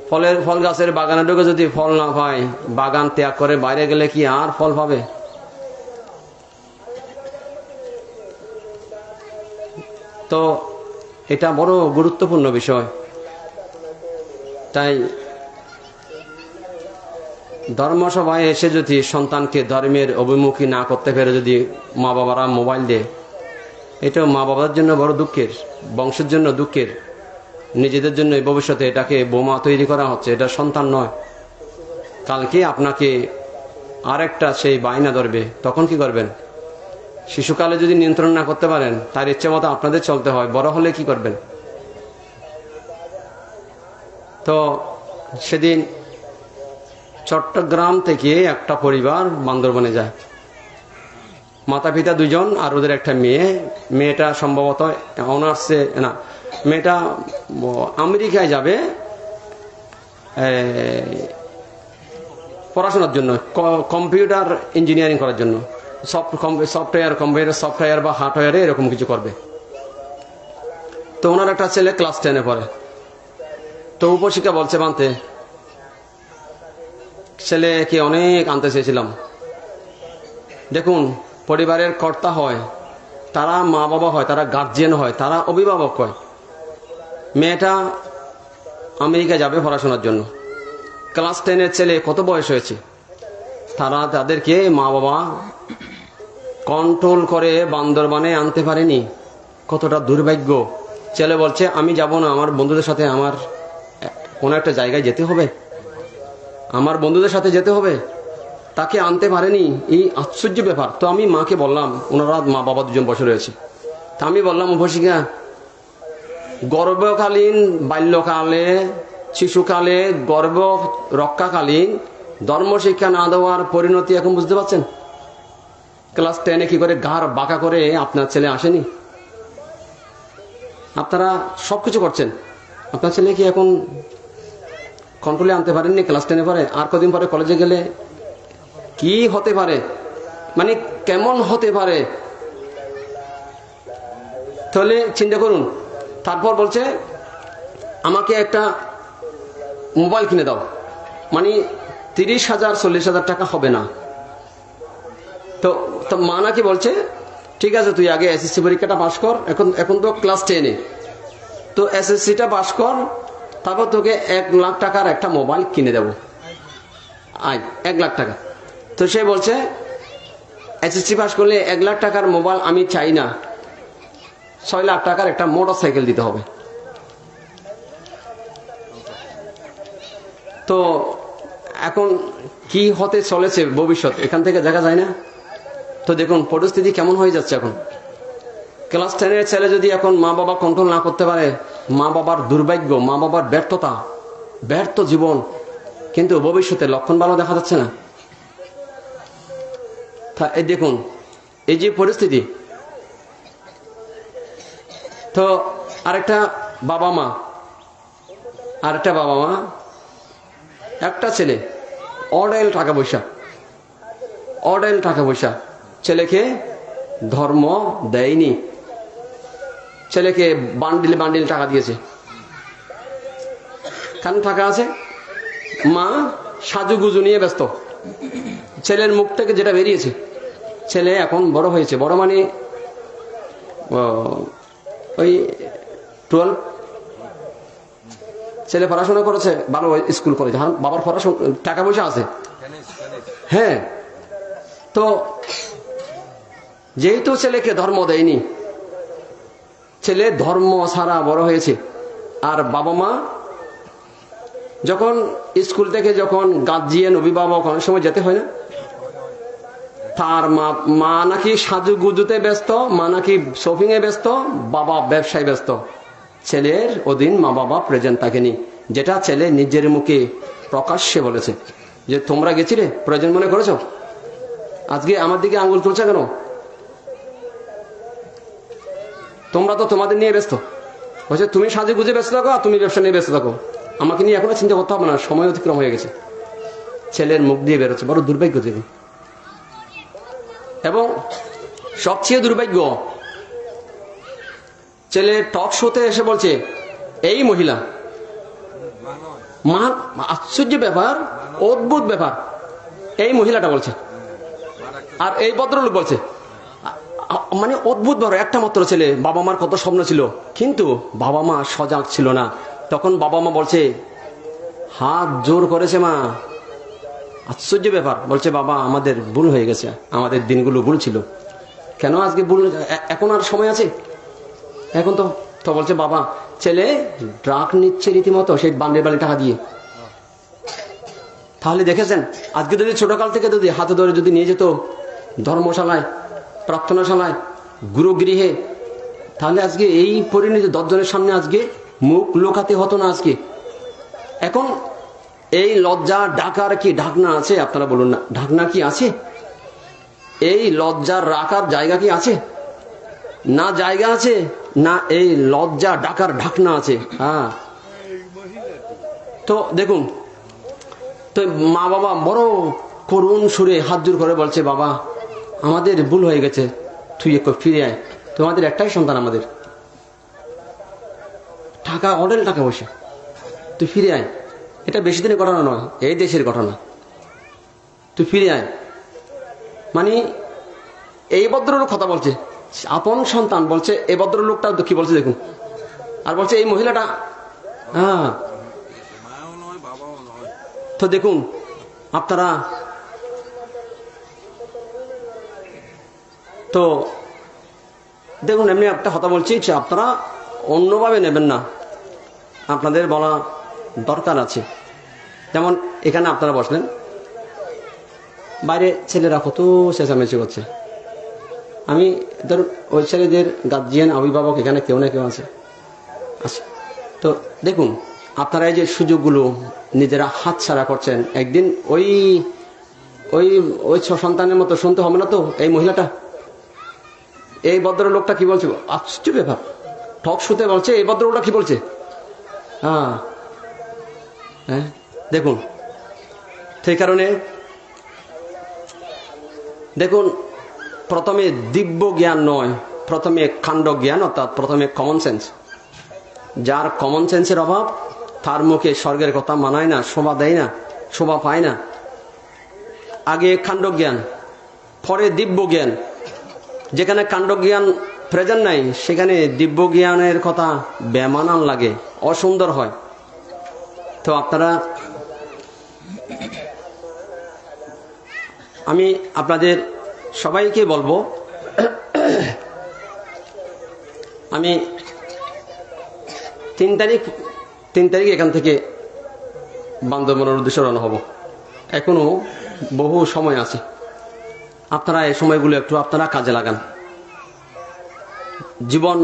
ফল গাছের বাগানে ঢুকে যদি ফল না পায়, বাগান ত্যাগ করে বাইরে গেলে কি আর ফল পাবে? তো এটা বড় গুরুত্বপূর্ণ বিষয়। তাই ধর্মসভায় এসে যদি সন্তানকে ধর্মের অভিমুখী না করতে পেরে যদি মা বাবারা মোবাইল দেয়, এটা মা বাবার জন্য বড় দুঃখের, বংশের জন্য দুঃখের, নিজেদের জন্য ভবিষ্যতে এটাকে বোমা তৈরি করা হচ্ছে। এটা সন্তান নয়, কালকে আপনাকে আরেকটা সেই বায়না ধরবে, তখন কি করবেন? শিশুকালে যদি নিয়ন্ত্রণ না করতে পারেন, তার ইচ্ছে মতো আপনাদের চলতে হয়, বড় হলে কি করবেন? তো সেদিন চট্টগ্রাম থেকে একটা পরিবার বান্দরবনে যায়, মাতা পিতা দুজন আর ওদের একটা মেয়ে। মেয়েটা সম্ভবত অনার্সে না, মেয়েটা আমেরিকায় যাবে পড়াশোনার জন্য, কম্পিউটার ইঞ্জিনিয়ারিং করার জন্য, সফটওয়্যার, কম্পিউটার সফটওয়্যার বা হার্ডওয়্যারে এরকম কিছু করবে। তো ওনার একটা ছেলে ক্লাস 10-এ পড়ে। তো উপশিক্ষা বলছে বানতে, ছেলেকে অনেক আনতে চেয়েছিলাম, দেখুন পরিবারের কর্তা হয়, তারা মা বাবা হয়, তারা গার্জিয়ান হয়, তারা অভিভাবক হয়। মেয়েটা আমেরিকা যাবে পড়াশোনার জন্য, ক্লাস 10-এর ছেলে, কত বয়স হয়েছে, তারা তাদেরকে মা বাবা কন্ট্রোল করে বান্দরবানে আনতে পারেনি। কতটা দুর্ভাগ্য। ছেলে বলছে আমি যাব না, আমার বন্ধুদের সাথে, আমার কোনো একটা জায়গায় যেতে হবে, আমার বন্ধুদের সাথে যেতে হবে, তাকে আনতে পারেনি। এই আশ্চর্য ব্যাপার। তো আমি মাকে বললাম, ওনারা মা বাবা দুজন বসে রয়েছে, তা আমি বললাম উপশিক্ষা, গর্ভকালীন, বাল্যকালে, শিশুকালে, গর্ভ রক্ষাকালীন ধর্মশিক্ষা না দেওয়ার পরিণতি এখন বুঝতে পারছেন? ক্লাস 10-এ কি করে ঘাড় বাঁকা করে আপনার ছেলে আসেনি? আপনারা সবকিছু করছেন, আপনার ছেলে কি এখন কন্ট্রোলে আনতে পারেননি? ক্লাস 10-এ পরে, আর কদিন পরে কলেজে গেলে কি হতে পারে, মানে কেমন হতে পারে? তাহলে চিন্তা করুন। তারপর বলছে আমাকে একটা মোবাইল কিনে দাও, মানে 30,000 40,000 টাকা হবে না। তো মা নাকি বলছে ঠিক আছে তুই আগে এসএসসি পরীক্ষাটা পাস কর, এখন তো ক্লাস 10-এ, তো এসএসসিটা পাস কর, তারপর তোকে 1 লাখ টাকার একটা মোবাইল কিনে দেবো, আয় 1 লাখ টাকা। তো সে বলছে এসএসসি পাস করলে 1 লাখ টাকার মোবাইল আমি চাই না, 6 লাখ টাকার একটা মোটর সাইকেল দিতে হবে। তো এখন কি হতে চলেছে ভবিষ্যৎ এখান থেকে দেখা যায় না? তো দেখুন পরিস্থিতি কেমন হয়ে যাচ্ছে এখন। ক্লাস 10-এর ছেলে যদি এখন মা বাবা কন্ট্রোল না করতে পারে, মা বাবার দুর্ভাগ্য, মা বাবার ব্যর্থতা, ব্যর্থ জীবন, কিন্তু ভবিষ্যতে লক্ষণ ভালো দেখা যাচ্ছে না। এই দেখুন এই যে পরিস্থিতি। তো আরেকটা বাবা মা, একটা ছেলে, অডেল টাকা পয়সা, ছেলেকে ধর্ম দেয়নি, ছেলেকে বান্ডিল টাকা দিয়েছে। কেন টাকা আছে? মা সাজুগুজু নিয়ে ব্যস্ত। ছেলের মুখ থেকে যেটা বেরিয়েছে, ছেলে এখন বড় হয়েছে, বড় মানে ওই 12, ছেলে পড়াশোনা করেছে, ভালো স্কুল কলেজ, বাবার পড়াশোনা টাকা পয়সা আছে। হ্যাঁ, তো যেহেতু ছেলেকে ধর্ম দেয়নি, ছেলে ধর্ম ছাড়া বড় হয়েছে, আর বাবা মা যখন স্কুল থেকে যখন গার্জিয়ান অভিভাবক অনেক সময় যেতে হয় না, তার মা নাকি সাজুগুজুতে ব্যস্ত, মা নাকি শপিং এ ব্যস্ত, বাবা ব্যবসায় ব্যস্ত, ছেলের ওদিন মা বাবা প্রেজেন্ট থাকেনি। যেটা ছেলে নিজের মুখে প্রকাশ্যে বলেছে যে তোমরা গেছিলে, প্রয়োজন মনে করেছো, আজকে আমার দিকে আঙ্গুল তুলছে কেন? তোমরা তো তোমাদের নিয়ে ব্যস্ত। বলছে তুমি সাজে গুজে ব্যস্ত থাকো, আর তুমি ব্যবসা নিয়ে ব্যস্ত থাকো, আমাকে নিয়ে এখনো চিন্তা করতে হবে না, সময় অতিক্রম হয়ে গেছে। ছেলের মুখ দিয়ে বেরোচ্ছে, বড় দুর্ভাগ্য দেবে। এবং সবচেয়ে দুর্ভাগ্য, ছেলে টক শোতে এসে বলছে এই মহিলা মহা আশ্চর্য ব্যাপার, অদ্ভুত ব্যাপার। এই মহিলাটা বলছে আর এই ভদ্রলোক বলছে, মানে অদ্ভুত ব্যাপার। একটা মাত্র ছেলে, বাবা মার কত স্বপ্ন ছিল, কিন্তু বাবা মা সজাগ ছিল না। তখন বাবা মা বলছে, হাত জোর করেছে মা। আশ্চর্য ব্যাপার, বলছে বাবা আমাদের ভুল হয়ে গেছে, আমাদের দিনগুলো ভুল ছিল। কেন আজকে ভুল? এখন আর সময় আছে? এখন তো তো বলছে বাবা, ছেলে ড্রাগ নিচ্ছে রীতিমতো সেই বান্ডের বাড়ি টাকা দিয়ে। তাহলে দেখেছেন, আজকে যদি ছোটকাল থেকে যদি হাতে ধরে যদি নিয়ে যেত ধর্মশালায়, প্রার্থনাশালায়, গুরুগৃহে, তাহলে আজকে এই পরিণতি 10 জনের সামনে আজকে মুখ লুকাতে হতো না আজকে। এখন এই লজ্জা ঢাকার কি ঢাকনা আছে? আপনারা বলুন না, ঢাকনা কি আছে? এই লজ্জার রাখার জায়গা কি আছে? না জায়গা আছে, না এই লজ্জা ঢাকার ঢাকনা আছে। হ্যাঁ, তো দেখুন, তো মা বাবা বড় করুণ সুরে হাত জোর করে বলছে, বাবা আমাদের ভুল হয়ে গেছে, তুই একটু ফিরে আয়, তোমাদের একটাই সন্তান, আমাদের টাকা অডেল টাকা বসে, তুই ফিরে আয়। এটা বেশি দিনের ঘটনা নয়, এই দেশের ঘটনা। তুই ফিরে আয় মানে এই ভদ্রলোক কথা বলছে, আপন সন্তান বলছে। এই ভদ্রলোকটা কি বলছে দেখুন, আর বলছে এই মহিলাটা, হ্যাঁ। তো দেখুন আপনারা, তো দেখুন এমনি একটা কথা বলছি, আপনারা অন্যভাবে নেবেন না, আপনাদের বলা দরকার আছে। যেমন এখানে আপনারা বসলেন, বাইরে ছেলেরা কত চেঁচামেচি করছে। আমি ধরুন ওই ছেলেদের গার্জিয়ান, অভিভাবক এখানে কেউ না কেউ আছে। আচ্ছা, তো দেখুন আপনারা এই যে সুযোগগুলো নিজেরা হাতছাড়া করছেন, একদিন ওই ওই ওই সন্তানের মতো শুনতে হবে না তো? এই মহিলাটা, এই ভদ্রলোকটা কি বলছে? আশ্চর্য ব্যাপার, ঠক শুতে বলছে, এই ভদ্রলোকটা কি বলছে? হ্যাঁ হ্যাঁ, দেখুন। সেই কারণে দেখুন, প্রথমে দিব্য জ্ঞান নয়, প্রথমে কাণ্ড জ্ঞান, অর্থাৎ প্রথমে কমন সেন্স। যার কমন সেন্সের অভাব, তার মুখে স্বর্গের কথা মানায় না, শোভা দেয় না, শোভা পায় না। আগে কাণ্ড জ্ঞান, পরে দিব্য জ্ঞান। যেখানে কাণ্ড জ্ঞান প্রেজেন্ট নাই, সেখানে দিব্য জ্ঞানের কথা বেমানান লাগে, অসুন্দর হয়। তো আপনারা, আমি আপনাদের সবাইকে বলবো, আমি 3 তারিখ এখান থেকে বান্দরবনের উদ্দেশ্যে রওনা হব। এখনো বহু সময় আছে, আপনারা এই সময়গুলো একটু আপনারা কাজে লাগান। জীবন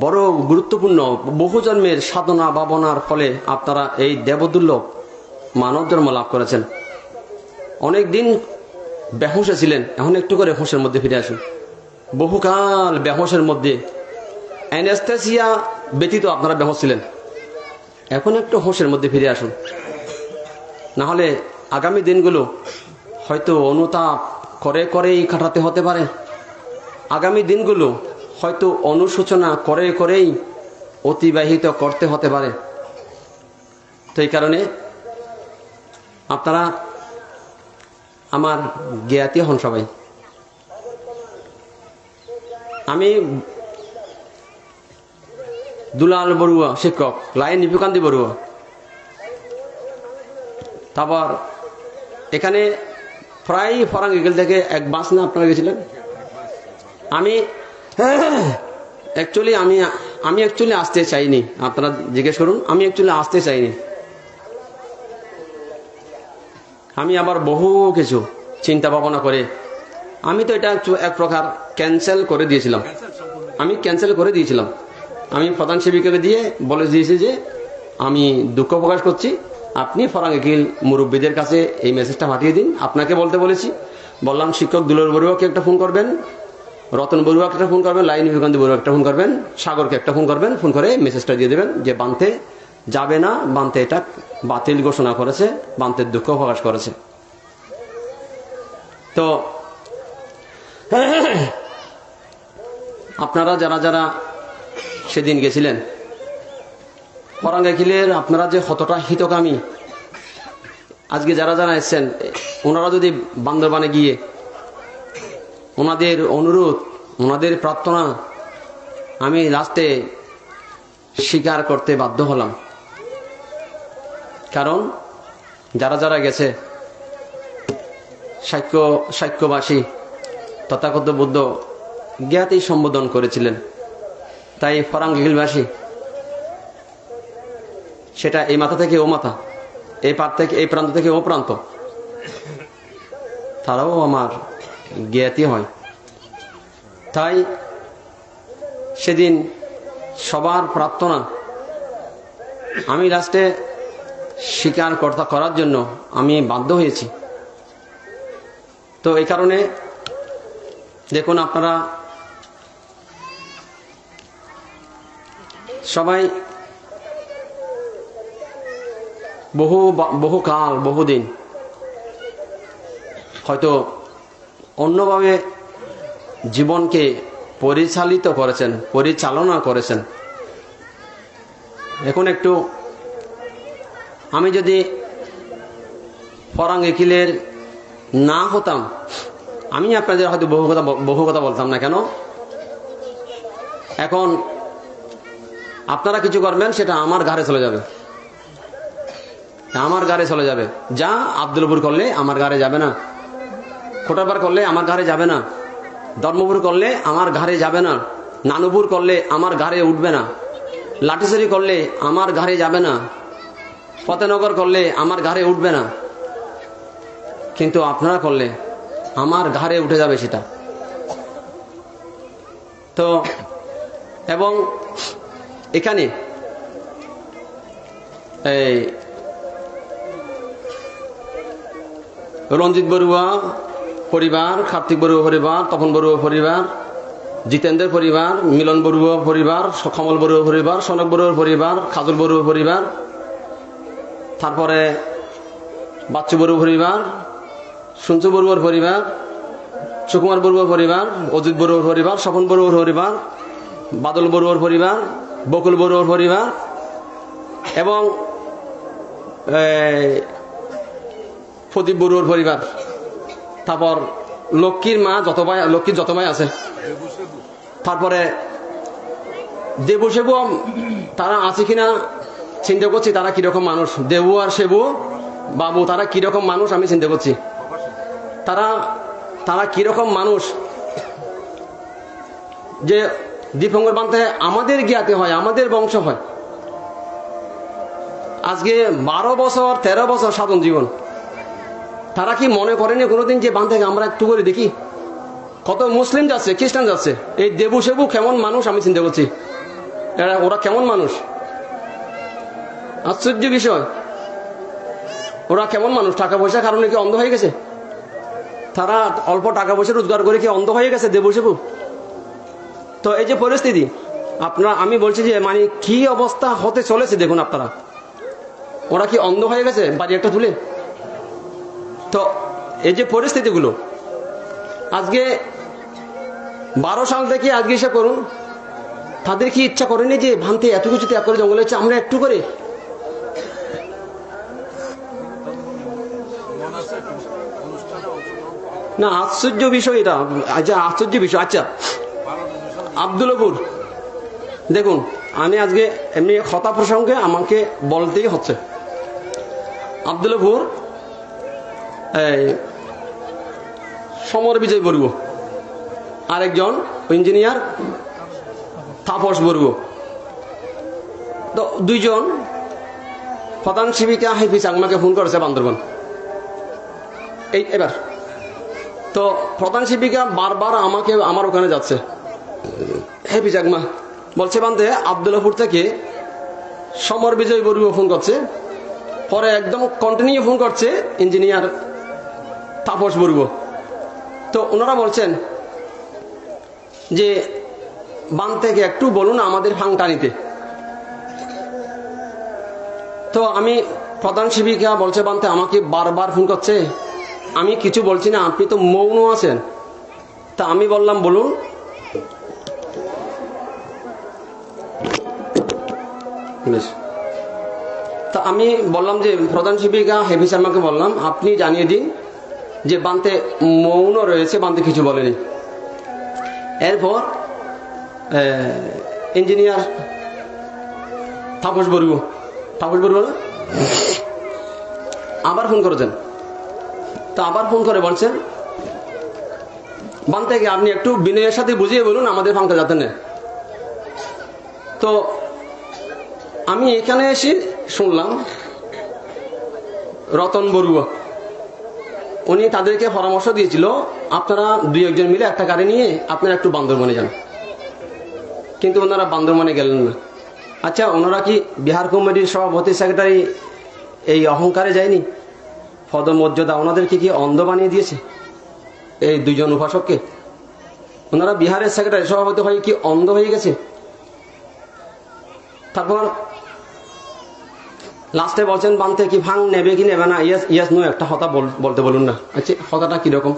বড় গুরুত্বপূর্ণ। বহু জন্মের সাধনা ভাবনার ফলে আপনারা এই দেবদুর্লভ মানব জন্ম লাভ করেছেন। অনেক দিন বেহুঁশে ছিলেন, এখন একটু করে হুঁশের মধ্যে ফিরে আসুন। বহুকাল বেহুঁশের মধ্যে, অ্যানেস্থেসিয়া ব্যতীত আপনারা বেহুঁশ ছিলেন, এখন একটু হুঁশের মধ্যে ফিরে আসুন। না হলে আগামী দিনগুলো হয়তো অনুতাপ করে করেই কাটাতে হতে পারে। আগামী দিনগুলো হয়তো অনুশোচনা করে করেই অতিবাহিত করতে হতে পারে। তো এই কারণে আপনারা আমার জ্ঞাতি হন সবাই। আমি দুলাল বড়ুয়া শিক্ষক, লাইন নিপুকান্তি বড়ুয়া। তারপর এখানে প্রায় ফরাং ইগল থেকে এক বাস না আপনারা গেছিলেন। আমি অ্যাকচুয়ালি আসতে চাইনি, আপনারা জিজ্ঞেস করুন। আমি অ্যাকচুয়ালি আসতে চাইনি। আমি আবার বহু কিছু চিন্তা ভাবনা করে আমি তো এটা এক প্রকার ক্যান্সেল করে দিয়েছিলাম। আমি প্রধান সেবিকাকে দিয়ে বলে দিয়েছি যে আমি দুঃখ প্রকাশ করছি, আপনি ফরাঙ্গিল মুরব্বীদের কাছে এই মেসেজটা পাঠিয়ে দিন। আপনাকে বলতে বলেছি, বললাম শিক্ষক দুলাল বড়ুয়াকে একটা ফোন করবেন, রতন বড়ুয়াকে একটা ফোন করবেন, লাইন বিবেকানন্দ বড়ুয়াকে একটা ফোন করবেন, সাগরকে একটা ফোন করবেন। ফোন করে মেসেজটা দিয়ে দেবেন যে বানতে যাবে না, বানতে এটা বাতিল ঘোষণা করেছে, বানতে দুঃখ প্রকাশ করেছে। তো আপনারা যারা যারা সেদিন গেছিলেন, ফরাঙ্গাকিলের আপনারা যে কতটা হিতকামী, আজকে যারা যারা এসছেন ওনারা যদি বান্দরবানে গিয়ে ওনাদের অনুরোধ, ওনাদের প্রার্থনা আমি লাস্টে স্বীকার করতে বাধ্য হলাম। কারণ যারা যারা গেছে সাক্ষ্যবাসী তথাকথিত বুদ্ধ জ্ঞাতেই সম্বোধন করেছিলেন। তাই ফরাঙ্গিলবাসী সেটা এই মাথা থেকে ও মাথা, এই পার থেকে এই প্রান্ত থেকে ও প্রান্ত, তারাও আমার জ্ঞাতি হয়। তাই সেদিন সবার প্রার্থনা আমি লাস্টে স্বীকার করার জন্য আমি বাধ্য হয়েছি। তো এই কারণে দেখুন আপনারা সবাই বহুকাল বহুদিন হয়তো অন্যভাবে জীবনকে পরিচালনা করেছেন। এখন একটু আমি যদি ফরাঙ্গিকিলের না হতাম, আমি আপনাদের হয়তো বহু কথা বলতাম না। কেন? এখন আপনারা কিছু করবেন সেটা আমার ঘাড়ে চলে যাবে, আমার ঘাড়ে চলে যাবে। যা আব্দুলপুর করলে আমার ঘাড়ে যাবে না, খোটারপাড় করলে আমার ঘাড়ে যাবে না, ধর্মপুর করলে আমার ঘাড়ে যাবে না, নানুপুর করলে আমার ঘাড়ে উঠবে না, লাঠিসরি করলে আমার ঘাড়ে যাবে না, ফতেনগর করলে আমার ঘাড়ে উঠবে না। কিন্তু আপনারা করলে আমার ঘাড়ে উঠে যাবে সেটা। তো এবং এখানে এই রঞ্জিত বড়ুয়া পরিবার, কার্তিক বড়ুয়া পরিবার, তপন বড়ুয়া পরিবার, জিতেন্দ্রের পরিবার, মিলন বড়ুয়া পরিবার, কমল বড়ুয়া পরিবার, সনক বড়ুয়ার পরিবার, খাজুল বড়ুয়া পরিবার, তারপরে বাচ্চু বড়ুয়া পরিবার, সঞ্চু বড়ুয়ার পরিবার, সুকুমার বড়ুয়ার পরিবার, অজিত বড়ুয়ার পরিবার, স্বপন বড়ুয়ার পরিবার, বাদল বড়ুয়ার পরিবার, বকুল বড়ুয়ার পরিবার এবং প্রদীপ বড়ুয়ার পরিবার, তারপর লক্ষ্মীর যত ভাই আছে, তারপরে দেবু সেবু তারা আছে কিনা চিন্তা করছি, তারা কিরকম মানুষ। দেবু আর সেবু বাবু তারা কিরকম মানুষ আমি চিন্তা করছি, তারা কিরকম মানুষ। যে দীপঙ্কর বান্তে আমাদের জ্ঞাতি হয়, আমাদের বংশ হয়। আজকে 12 বছর 13 বছর সাধন জীবন, তারা কি মনে করেনি কোনোদিন যে বান থেকে আমরা একটু করে দেখি? কত মুসলিম যাচ্ছে, খ্রিস্টান যাচ্ছে, এই দেবু সেবু কেমন মানুষ আমি চিন্তা করছি, ওরা কেমন মানুষ? আশ্চর্য বিষয়, ওরা কেমন মানুষ? টাকা পয়সার কারণে কি অন্ধ হয়ে গেছে? তারা অল্প টাকা পয়সা রোজগার করে কি অন্ধ হয়ে গেছে দেবু সেবু? তো এই যে পরিস্থিতি আমি বলছি যে মানে কি অবস্থা হতে চলেছে দেখুন আপনারা। ওরা কি অন্ধ হয়ে গেছে বাড়ি একটা তুলে? তো এই যে পরিস্থিতিগুলো আজকে 12 সাল থেকে আজকে এসে করুন, তাদের কি ইচ্ছা করেনি যে ভান্তে এত কিছু ত্যাগ করে জঙ্গলে হচ্ছে আমরা একটু করে? না, আশ্চর্য বিষয় এটা। আচ্ছা, আশ্চর্য বিষয়। আচ্ছা, আব্দুলপুর দেখুন, আমি আজকে এমনি কথা প্রসঙ্গে আমাকে বলতেই হচ্ছে। আব্দুলপুর সমর বিজয় বড়ুয়া, আরেকজন ইঞ্জিনিয়ার তাপস বড়ুয়া, তো দুইজন প্রধান শিবিকা হেফি চাকমাকে ফোন করেছে বান্দরবান এবার। তো প্রধান শিবিকা বারবার আমার ওখানে যাচ্ছে, হেফি চাকমা বলছে বান্ধে আব্দুল্লাপুর থেকে সমর বিজয় বড়ুয়া ফোন করছে, পরে একদম কন্টিনিউ ফোন করছে ইঞ্জিনিয়ার তাপস বড়ুয়া। তো ওনারা বলছেন যে বান থেকে একটু বলুন আমাদের ফাংটা নিতে। তো আমি প্রধান শিবিকা বলছে বানতে আমাকে বারবার ফোন করছে, আমি কিছু বলছি না, আপনি তো মৌন আছেন। তা আমি বললাম বলুন। তা আমি বললাম যে প্রধান শিক্ষিকা হেফি শর্মাকে বললাম, আপনি জানিয়ে দিন যে বান্তে মৌন রয়েছে, বান্তে কিছু বলেনি। এরপর ইঞ্জিনিয়ার তাপস বড়ুয়া না আবার ফোন করেছেন। তা আবার ফোন করে বলছেন, বান্তেকে আপনি একটু বিনয়ের সাথে বুঝিয়ে বলুন আমাদের ফাঙ্কা যাতে নেই। তো আমি এখানে এসে শুনলাম রতন বড়ুয়া উনি তাদেরকে পরামর্শ দিয়েছিল, আপনারা 2-1 জন মিলে একটা গাড়ি নিয়ে আপনারা একটু বান্দরবনে যান। কিন্তু ওনারা বান্দরবনে গেলেন না। আচ্ছা, ওনারা কি বিহার কমিটির সভাপতি সেক্রেটারি এই অহংকারে যায়নি? পদমর্যাদা ওনাদেরকে কি অন্ধ বানিয়ে দিয়েছে? এই 2 জন উপাসককে ওনারা বিহারের সেক্রেটারি সভাপতি হয়ে কি অন্ধ হয়ে গেছে? তারপর লাস্টে বলছেন বান্তে কি ভাঙ নেবে কি নেবে না, ইয়েস নো একটা কথা বলতে বলুন না। আচ্ছা, কথাটা কিরকম?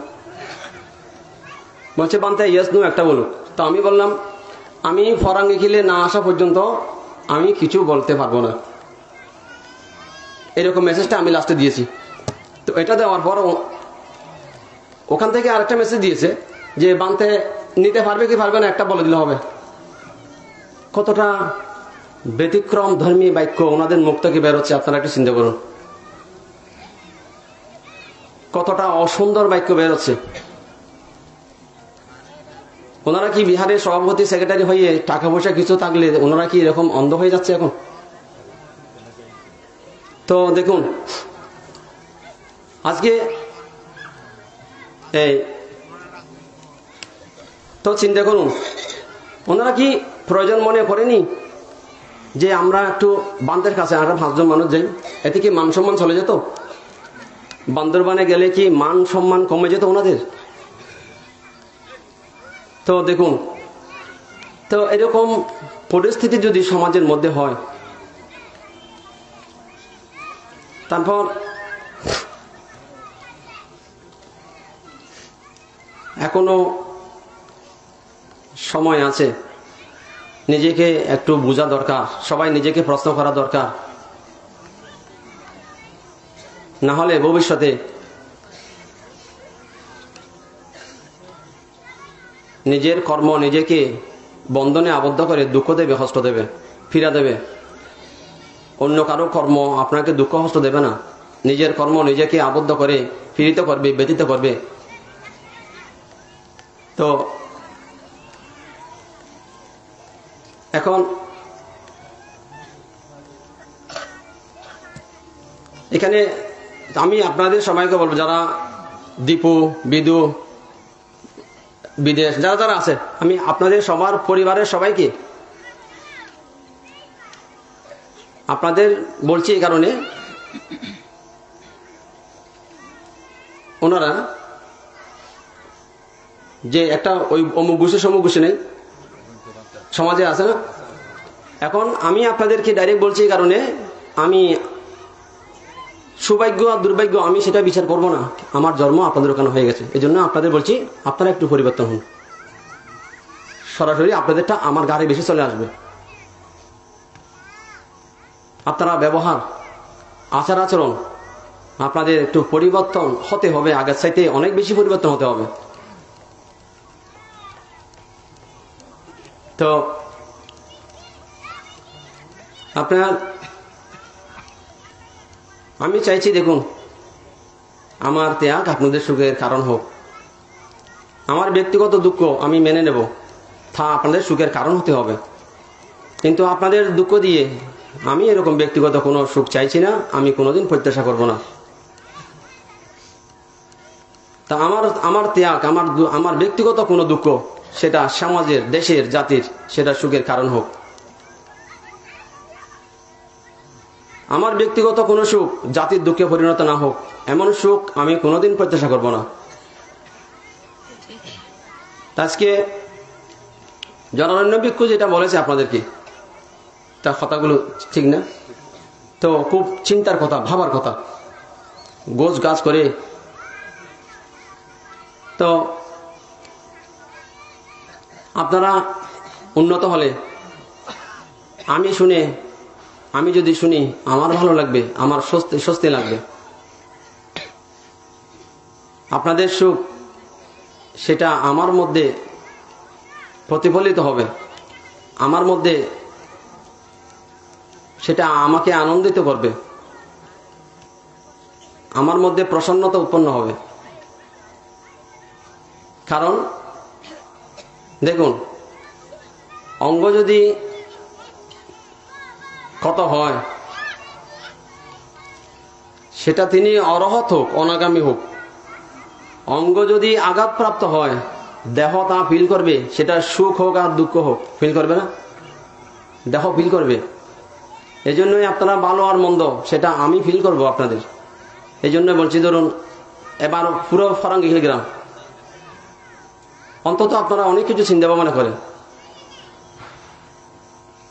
বলছে বান্তে ইয়েস নো একটা বলুন। তো আমি বললাম, আমি ফরাঙ্গি খিলে না আসা পর্যন্ত আমি কিছু বলতে পারবো না, এরকম মেসেজটা আমি লাস্টে দিয়েছি। তো এটা দেওয়ার পর ওখান থেকে আরেকটা মেসেজ দিয়েছে যে বান্তে নিতে পারবে কি পারবে না একটা বলে দিলে হবে। কতটা ব্যতিক্রম ধর্মী বাক্য ওনাদের মুখ থেকে বেরোচ্ছে, আপনারা একটু চিন্তা করুন। কতটা অসুন্দর বাক্য বেরোচ্ছে। ওনারা কি বিহারের সভাপতি সেক্রেটারি হয়ে টাকা পয়সা কিছু থাকলে ওনারা কি এরকম অন্ধ হয়ে যাচ্ছে এখন? তো দেখুন, আজকে এই তো চিন্তা করুন, ওনারা কি প্রয়োজন মনে করেনি যে আমরা একটু বান্দের কাছে আমরা 5 জন মানুষ যাই, এতে কি মান সম্মান চলে যেত? বান্দরবানে গেলে কি মান সম্মান কমে যেত ওনাদের? তো দেখুন, তো এরকম পরিস্থিতি যদি সমাজের মধ্যে হয়, তারপর এখনো সময় আছে, নিজেকে একটু বোঝা দরকার, সবাই নিজেকে প্রশ্ন করা দরকার। না হলে ভবিষ্যতে নিজের কর্ম নিজেকে বন্ধনে আবদ্ধ করে দুঃখ দেবে, কষ্ট দেবে, ফিরা দেবে। অন্য কারো কর্ম আপনাকে দুঃখ কষ্ট দেবে না, নিজের কর্ম নিজেকে আবদ্ধ করে ফিরিত করবে, ব্যতীত করবে। তো এখন এখানে আমি আপনাদের সবাইকে বলবো, যারা দীপু, বিদু, বিদেশ যারা যারা আছে, আমি আপনাদের সবার পরিবারের সবাইকে আপনাদের বলছি এই কারণে, ওনারা যে একটা ওই অমুক ঘুষে সমুক ঘুষে নেই সমাজে আছে না। এখন আমি আপনাদেরকে ডাইরেক্ট বলছি এই কারণে, আমি সৌভাগ্য আর দুর্ভাগ্য আমি সেটা বিচার করব না, আমার জন্ম আপনাদের ওখানে হয়ে গেছে। এই জন্য আপনাদের বলছি, আপনারা একটু পরিবর্তন হন, সরাসরি আপনাদেরটা আমার গাড়ি বেশি চলে আসবে। আপনারা ব্যবহার, আচার আচরণ আপনাদের একটু পরিবর্তন হতে হবে, আগের চাইতে অনেক বেশি পরিবর্তন হতে হবে। তো আপনার আমি চাইছি, দেখুন, আমার ত্যাগ আপনাদের সুখের কারণ হোক। আমার ব্যক্তিগত দুঃখ আমি মেনে নেব, তা আপনাদের সুখের কারণ হতে হবে। কিন্তু আপনাদের দুঃখ দিয়ে আমি এরকম ব্যক্তিগত কোনো সুখ চাইছি না, আমি কোনোদিন প্রত্যাশা করব না। তা আমার ত্যাগ, আমার ব্যক্তিগত কোনো দুঃখ, সেটা সমাজের, দেশের, জাতির সেটা সুখের কারণ হোক। আমার ব্যক্তিগত কোনো সুখ জাতির দুঃখে পরিণত না হোক, এমন সুখ আমি কোনোদিন প্রত্যাশা করব না। আজকে জনারণ্য ভিক্ষু যেটা বলেছে আপনাদেরকে, তার কথাগুলো ঠিক না? তো খুব চিন্তার কথা, ভাবার কথা, গোছ গাছ করে। তো আপনারা উন্নত হলে আমি শুনে আমি যদি শুনি আমার ভালো লাগবে, আমার স্বস্তি লাগবে। আপনাদের সুখ সেটা আমার মধ্যে প্রতিফলিত হবে, আমার মধ্যে সেটা আমাকে আনন্দিত করবে, আমার মধ্যে প্রসন্নতা উৎপন্ন হবে। কারণ দেখুন, অঙ্গ যদি ক্ষত হয়, সেটা তিনি অরহত হোক অনাগামী হোক, অঙ্গ যদি আঘাতপ্রাপ্ত হয়, দেহ তা ফিল করবে, সেটা সুখ হোক আর দুঃখ হোক, ফিল করবে না? দেহ ফিল করবে। এই জন্যই আপনারা ভালো আর মন্দ সেটা আমি ফিল করব আপনাদের। এই জন্য বলছি, ধরুন এবার পুরো ফরাঙ্গি গ্রাম, অন্তত আপনারা অনেক কিছু চিন্তা ভাবনা করেন।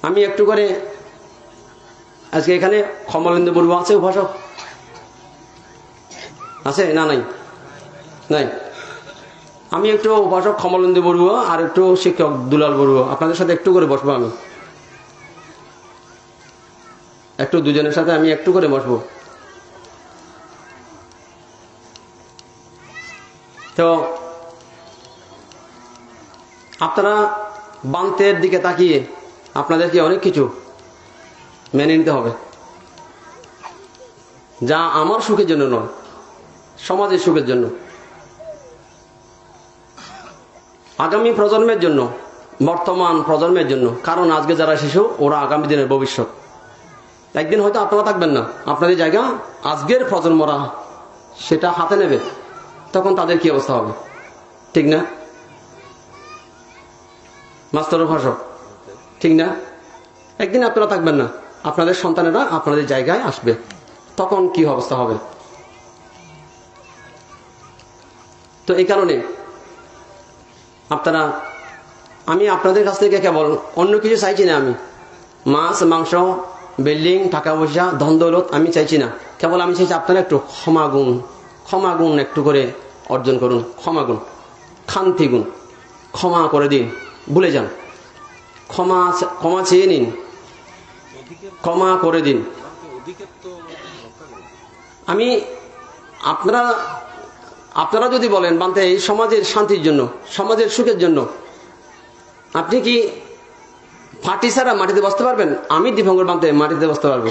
আমি একটু করে আজকে এখানে কমলেন্দু বড়ুয়া আছে, উপাসক আছে না? নাই, নাই। আমি একটু উপাসক কমলেন্দু বড়ুয়া আর একটু শিক্ষক দুলাল বড়ুয়া, আপনাদের সাথে একটু করে বসবো। আমি একটু দুজনের সাথে আমি একটু করে বসবো। তো আপনারা বান্তের দিকে তাকিয়ে আপনাদেরকে অনেক কিছু মেনে নিতে হবে, যা আমার সুখের জন্য নয়, সমাজের সুখের জন্য, আগামী প্রজন্মের জন্য, বর্তমান প্রজন্মের জন্য। কারণ আজকে যারা শিশু, ওরা আগামী দিনের ভবিষ্যৎ। একদিন হয়তো আপনারা থাকবেন না, আপনাদের জায়গা আজকের প্রজন্মরা সেটা হাতে নেবে, তখন তাদের কি অবস্থা হবে? ঠিক না মাস্টার ভাষক? ঠিক না? একদিন আপনারা থাকবেন না, আপনাদের সন্তানেরা আপনাদের জায়গায় আসবে, তখন কি অবস্থা হবে? তো এই কারণে আপনারা, আমি আপনাদের কাছ থেকে কেবল অন্য কিছু চাইছি না। আমি মাছ মাংস, বিল্ডিং, টাকা পয়সা, ধন দৌলত আমি চাইছি না। কেবল আমি চাইছি আপনারা একটু ক্ষমা গুণ একটু করে অর্জন করুন। ক্ষমা গুণ, শান্তি গুণ। ক্ষমা করে দিন, ভুলে যান, ক্ষমা চেয়ে নিন, ক্ষমা করে দিন। আমি আপনারা যদি বলেন বান্তে এই সমাজের শান্তির জন্য, সমাজের সুখের জন্য, আপনি কি ফাটি ছাড়া মাটিতে বসতে পারবেন? আমি দীপঙ্কর বান্তে মাটিতে বসতে পারবো।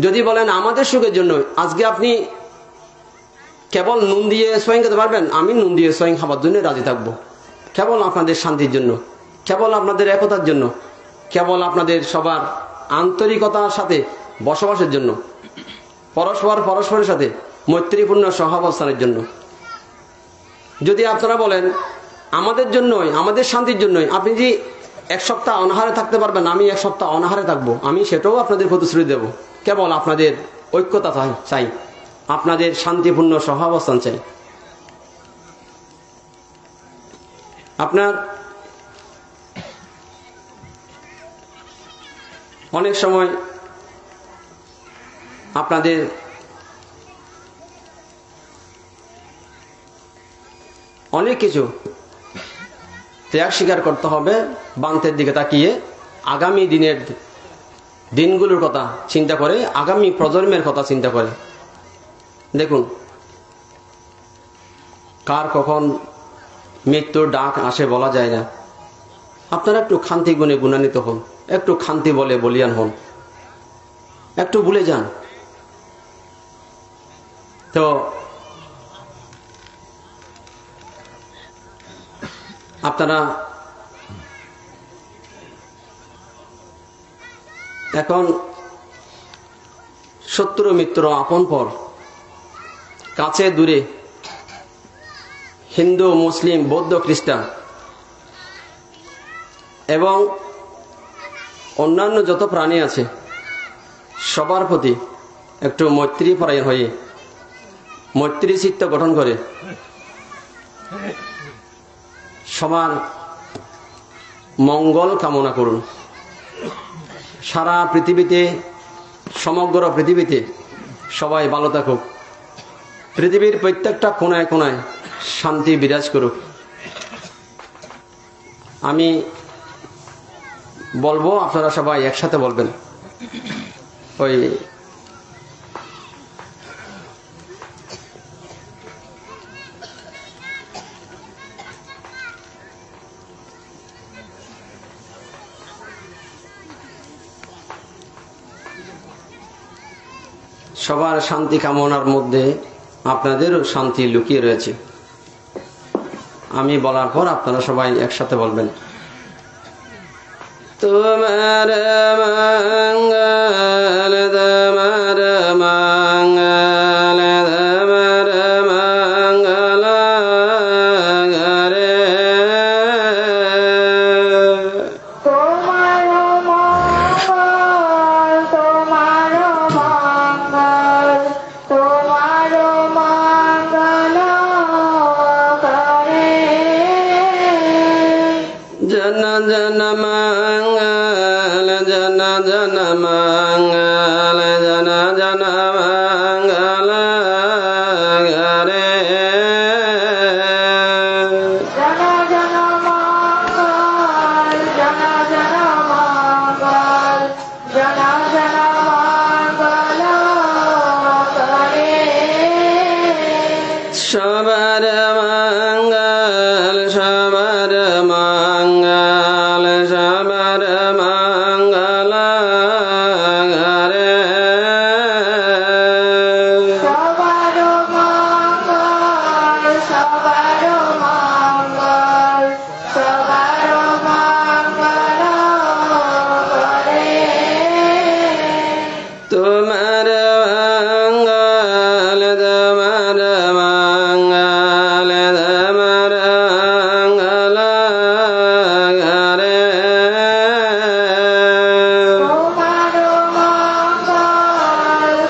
যদি বলেন আমাদের সুখের জন্য, আজকে আপনি কেবল নুন দিয়ে সোয়াইন খেতে পারবেন, আমি নুন দিয়ে সোয়াইন খাবার জন্য রাজি থাকবো। কেবল আপনাদের শান্তির জন্য, কেবল আপনাদের একতার জন্য, কেবল আপনাদের সবার আন্তরিকতার সাথে বসবাসের জন্য, পরস্পরের সাথে মৈত্রীপূর্ণ সহাবস্থানের জন্য। যদি আপনারা বলেন আমাদের জন্যই, আমাদের শান্তির জন্যই, আপনি যে এক সপ্তাহ অনাহারে থাকতে পারবেন, আমি এক সপ্তাহ অনাহারে থাকবো, আমি সেটাও আপনাদের প্রতিশ্রুতি দেব। কেবল আপনাদের ঐক্যতা চাই, আপনাদের শান্তিপূর্ণ সহাবস্থান চাই। আপনার অনেক সময় আপনাদের অনেক কিছু ত্যাগ স্বীকার করতে হবে বান্তের দিকে তাকিয়ে, আগামী দিনগুলোর কথা চিন্তা করে, আগামী প্রজন্মের কথা চিন্তা করে। দেখুন কার কখন মৃত্যুর ডাক আসে বলা যায় না। আপনারা একটু শান্তি গুণে গুণান্বিত হন, একটু শান্তি বলে বলিয়ান হন, একটু ভুলে যান। তো আপনারা এখন শত্রু মিত্র আপন পর, কাছে দূরে, হিন্দু মুসলিম বৌদ্ধ খ্রিস্টান এবং অন্যান্য যত প্রাণী আছে, সবার প্রতি একটু মৈত্রী পরায়ণ হয়ে মৈত্রী চিত্ত গঠন করে সবার মঙ্গল কামনা করুন। সারা পৃথিবীতে, সমগ্র পৃথিবীতে সবাই ভালো থাকুক, পৃথিবীর প্রত্যেকটা কোনায় কোনায় শান্তি বিরাজ করুক। আমি বলবো, আপনারা সবাই একসাথে বলবেন। ওই সবার শান্তি কামনার মধ্যে আপনাদেরও শান্তি লুকিয়ে রয়েছে। আমি বলার পর আপনারা সবাই একসাথে বলবেন। তোমার মঙ্গল তোমার মঙ্গল তোমার মঙ্গল রে তোমার মঙ্গল তোমার মঙ্গল তোমার মঙ্গল করে জন জন মঙ্গল জন জন মঙ্গল জন জন মঙ্গল রে জন জন মঙ্গল জন জন মঙ্গল জন জন মঙ্গল করে সবার মঙ্গল সবার মঙ্গল সবার মঙ্গল রে সবার মঙ্গল সবার মঙ্গল সবার মঙ্গল করে তোমার মঙ্গল তোমার মঙ্গল তোমার মঙ্গল রে তোমার মঙ্গল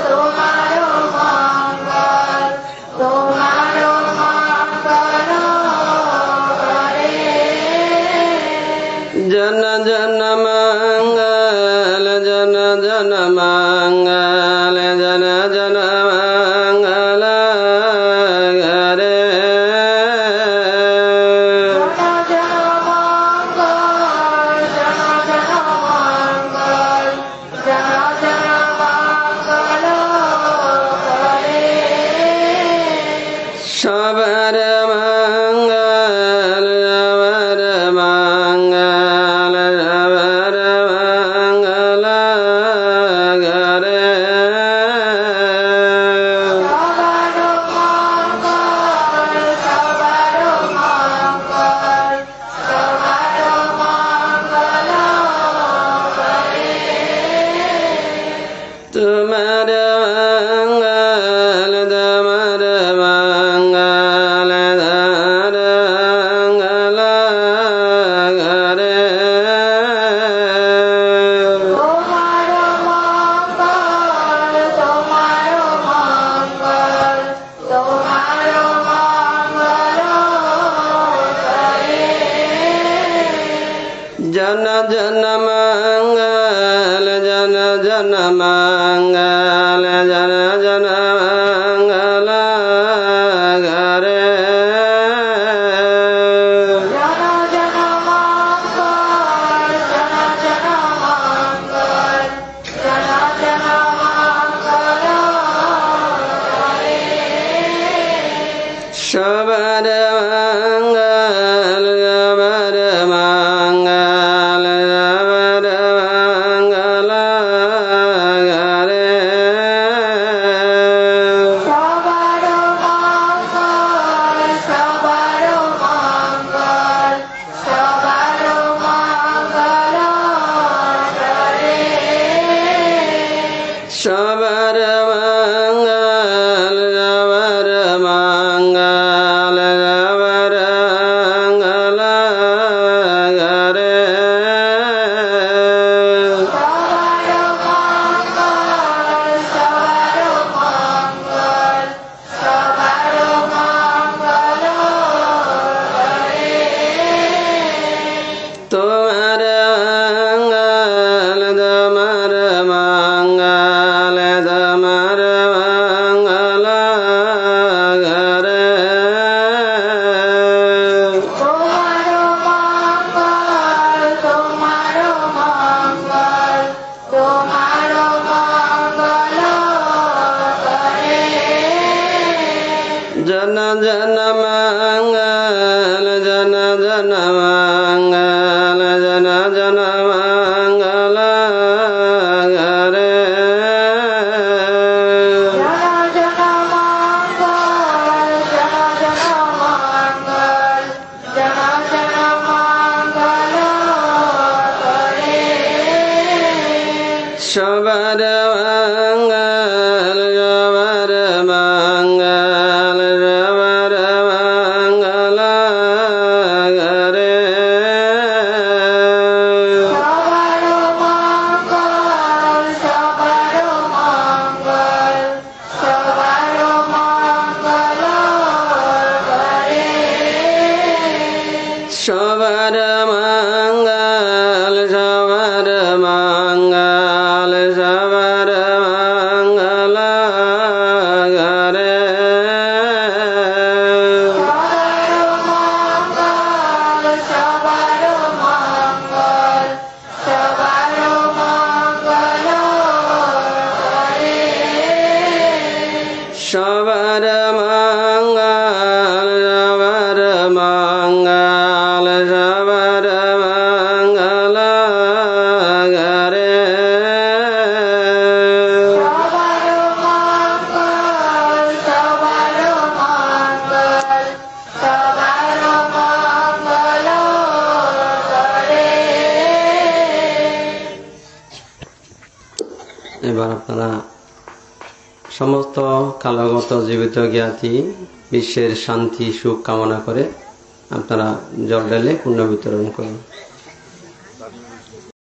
তোমার মঙ্গল তোমার মঙ্গল করে জন জন মঙ্গল জন জন মঙ্গল জন জন মঙ্গল রে জন জন মঙ্গল জন জন মঙ্গল জন জন মঙ্গল করে সবার মঙ্গল সবার মঙ্গল সবার মঙ্গল রে সবার মঙ্গল সবার মঙ্গল সবার মঙ্গল করে তোমার মঙ্গল তোমার মঙ্গল তোমার মঙ্গল রে তোমার মঙ্গল তোমার মঙ্গল তোমার মঙ্গল করে জন জন মঙ্গল জন জন মঙ্গল জন জন মঙ্গল রে জন জন মঙ্গল জন জন মঙ্গল জন জন মঙ্গল করে সবার মঙ্গল সবার মঙ্গল সবার মঙ্গল রে সবার মঙ্গল সবার মঙ্গল সবার মঙ্গল করে সবার মঙ্গল সবার মঙ্গল সবার মঙ্গল রে সবার মঙ্গল সবার মঙ্গল সবার মঙ্গল করে তোমার মঙ্গল তোমার মঙ্গল তোমার জন মঙ্গল জন জন মঙ্গল জন জন মঙ্গল হরে জন জন মঙ্গল জন জন মঙ্গল জন জন মঙ্গল হরে সবার মঙ্গল সবার মঙ্গল সবার মঙ্গল হরে সবার মঙ্গল সবার মঙ্গল সবার মঙ্গল হরে সবার মঙ্গল সবার মঙ্গল সবার মঙ্গল হরে সবার মঙ্গল সবার মঙ্গল হরে সবার মঙ্গল সবার মঙ্গল সবার মঙ্গল হরে সবার মঙ্গল সবার মঙ্গল সবার মঙ্গল হরে এবার আপনারা সমস্ত কালগত জীবিত জ্ঞাতি বিশ্বের শান্তি সুখ কামনা করে আপনারা জল ঢেলে পুণ্য বিতরণ করুন।